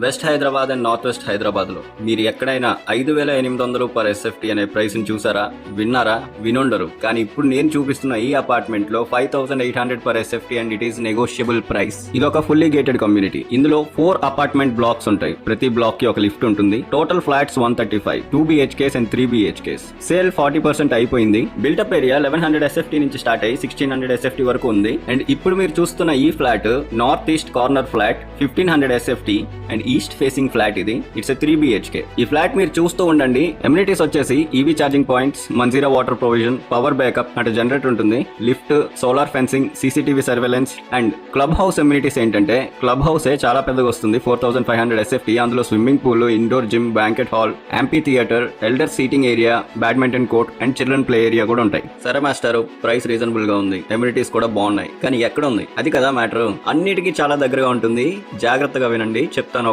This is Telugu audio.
West Hyderabad and north west Hyderabad లో మీరు ఎక్కడైనా 5,800 పర్ ఎస్ఎఫ్టీ అనే ప్రైస్ ని చూసారా, విన్నారా? వినుండరు. కానీ ఇప్పుడు నేను చూపిస్తున్న ఈ అపార్ట్మెంట్ లో 5,800 per SFT and it is negotiable price. ఇది ఒక ఫుల్లీ గేటెడ్ కమ్యూనిటీ. ఇందులో 4 అపార్ట్మెంట్ బ్లాక్స్ ఉంటాయి. ప్రతి బ్లాక్ కి ఒక లిఫ్ట్ ఉంటుంది. Total flats 135, 2 BHKs and 3 BHKs. Sale 40% అయిపోయింది. బిల్టప్ ఏరియా 1100 ఎస్ఎఫ్టీ నుంచి స్టార్ట్ అయ్యి 1600 ఎస్ఎఫ్టీ వరకు ఉంది. అండ్ ఇప్పుడు మీరు చూస్తున్న ఈ flat north east corner flat 1500 SFT and east facing flat. ఇది ఇట్స్ 3 BHK. ఈ ఫ్లాట్ మీరు చూస్తూ ఉండండి. ఎమ్యూనిటీస్ వచ్చేసి EV charging points, Manjira water provision, power backup అంటే జనరేటర్ ఉంటుంది, lift, solar fencing, CCTV surveillance and club house. Amenities ఏంటంటే క్లబ్ హౌస్ చాలా పెద్దగా వస్తుంది, 4500 ఎస్ఎఫ్టీ. అందులో swimming pool, indoor gym, banquet hall, amphitheatre, elder seating area, badminton court and children play area కూడా ఉంటాయి. సరే మాస్టర్, ప్రైస్ రీజనబుల్ గా ఉంది, ఎమ్యూనిటీస్ కూడా బాగున్నాయి, కానీ ఎక్కడ ఉంది అది కదా మ్యాటర్. అన్నిటికీ చాలా దగ్గరగా ఉంటుంది. జాగ్రత్తగా వినండి, చెప్తాను